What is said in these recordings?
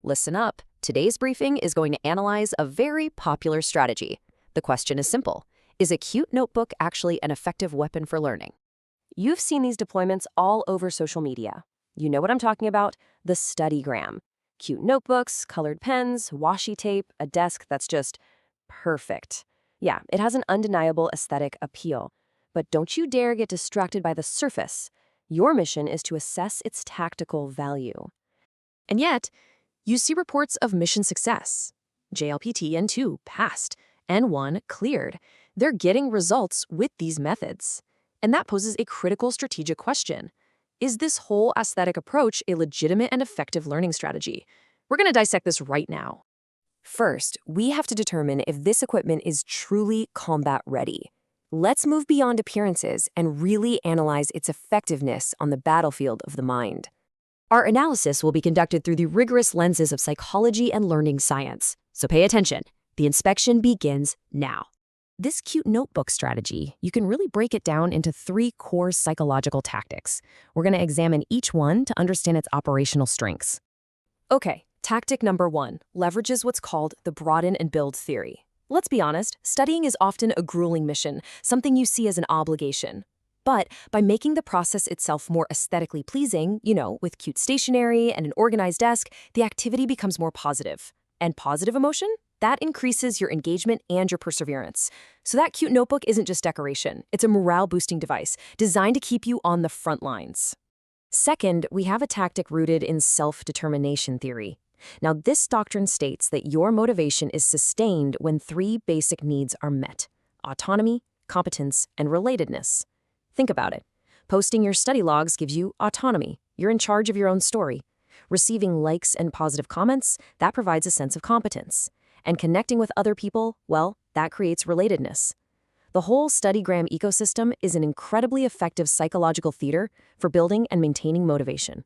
Listen up. Today's briefing is going to analyze a very popular strategy. The question is simple. Is a cute notebook actually an effective weapon for learning? You've seen these deployments all over social media. You know what I'm talking about? The Studygram. Cute notebooks, colored pens, washi tape, a desk that's just perfect. Yeah, it has an undeniable aesthetic appeal. But don't you dare get distracted by the surface. Your mission is to assess its tactical value. And yet, you see reports of mission success. JLPT N2 passed, N1 cleared. They're getting results with these methods. And that poses a critical strategic question. Is this whole aesthetic approach a legitimate and effective learning strategy? We're going to dissect this right now. First, we have to determine if this equipment is truly combat ready. Let's move beyond appearances and really analyze its effectiveness on the battlefield of the mind. Our analysis will be conducted through the rigorous lenses of psychology and learning science. So pay attention. The inspection begins now. This cute notebook strategy, you can really break it down into 3 core psychological tactics. We're going to examine each one to understand its operational strengths. Okay, tactic number 1 leverages what's called the broaden and build theory. Let's be honest, studying is often a grueling mission, something you see as an obligation. But by making the process itself more aesthetically pleasing, with cute stationery and an organized desk, the activity becomes more positive. And positive emotion? That increases your engagement and your perseverance. So that cute notebook isn't just decoration. It's a morale-boosting device designed to keep you on the front lines. Second, we have a tactic rooted in self-determination theory. Now, this doctrine states that your motivation is sustained when 3 basic needs are met: autonomy, competence, and relatedness. Think about it. Posting your study logs gives you autonomy. You're in charge of your own story. Receiving likes and positive comments, that provides a sense of competence. And connecting with other people, well, that creates relatedness. The whole Studygram ecosystem is an incredibly effective psychological theater for building and maintaining motivation.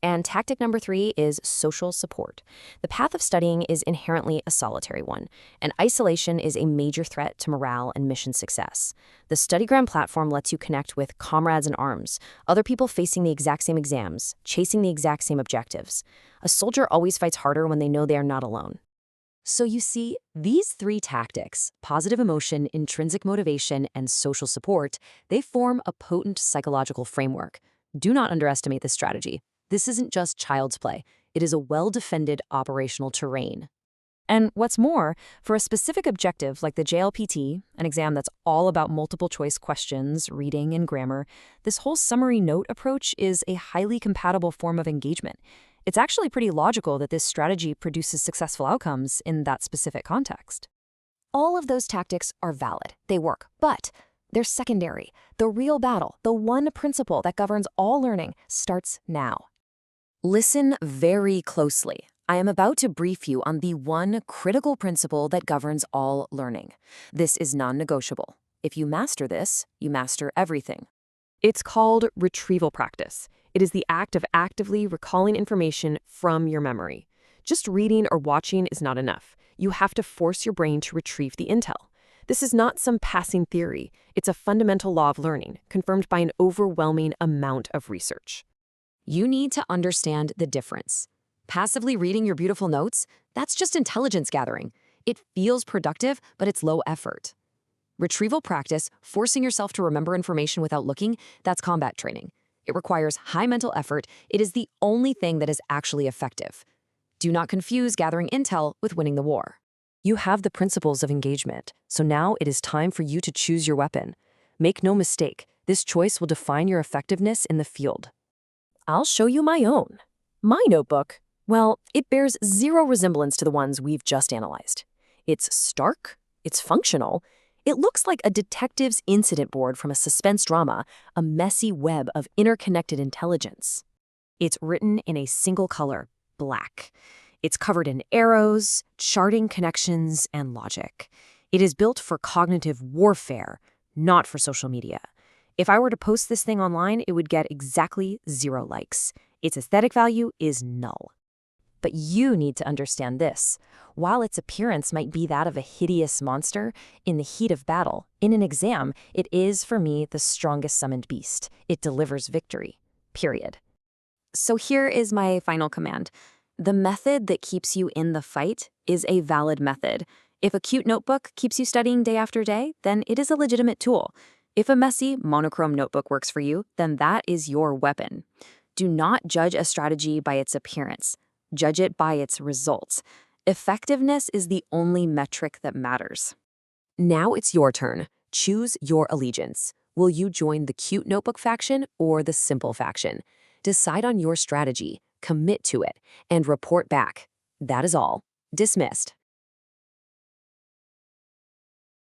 And tactic number 3 is social support. The path of studying is inherently a solitary one, and isolation is a major threat to morale and mission success. The Studygram platform lets you connect with comrades in arms, other people facing the exact same exams, chasing the exact same objectives. A soldier always fights harder when they know they are not alone. So you see, these 3 tactics, positive emotion, intrinsic motivation, and social support, they form a potent psychological framework. Do not underestimate this strategy. This isn't just child's play. It is a well-defended operational terrain. And what's more, for a specific objective like the JLPT, an exam that's all about multiple choice questions, reading, and grammar, this whole summary note approach is a highly compatible form of engagement. It's actually pretty logical that this strategy produces successful outcomes in that specific context. All of those tactics are valid. They work, but they're secondary. The real battle, the one principle that governs all learning, starts now. Listen very closely. I am about to brief you on the one critical principle that governs all learning. This is non-negotiable. If you master this, you master everything. It's called retrieval practice. It is the act of actively recalling information from your memory. Just reading or watching is not enough. You have to force your brain to retrieve the intel. This is not some passing theory. It's a fundamental law of learning, confirmed by an overwhelming amount of research. You need to understand the difference. Passively reading your beautiful notes, that's just intelligence gathering. It feels productive, but it's low effort. Retrieval practice, forcing yourself to remember information without looking, that's combat training. It requires high mental effort. It is the only thing that is actually effective. Do not confuse gathering intel with winning the war. You have the principles of engagement, so now it is time for you to choose your weapon. Make no mistake, this choice will define your effectiveness in the field. I'll show you my own. My notebook, well, it bears zero resemblance to the ones we've just analyzed. It's stark, it's functional, it looks like a detective's incident board from a suspense drama, a messy web of interconnected intelligence. It's written in a single color, black. It's covered in arrows, charting connections, and logic. It is built for cognitive warfare, not for social media. If I were to post this thing online, it would get exactly 0 likes. Its aesthetic value is null. But you need to understand this. While its appearance might be that of a hideous monster, in the heat of battle, in an exam, it is, for me, the strongest summoned beast. It delivers victory. Period. So here is my final command. The method that keeps you in the fight is a valid method. If a cute notebook keeps you studying day after day, then it is a legitimate tool. If a messy, monochrome notebook works for you, then that is your weapon. Do not judge a strategy by its appearance. Judge it by its results. Effectiveness is the only metric that matters. Now it's your turn. Choose your allegiance. Will you join the cute notebook faction or the simple faction? Decide on your strategy, commit to it, and report back. That is all. Dismissed.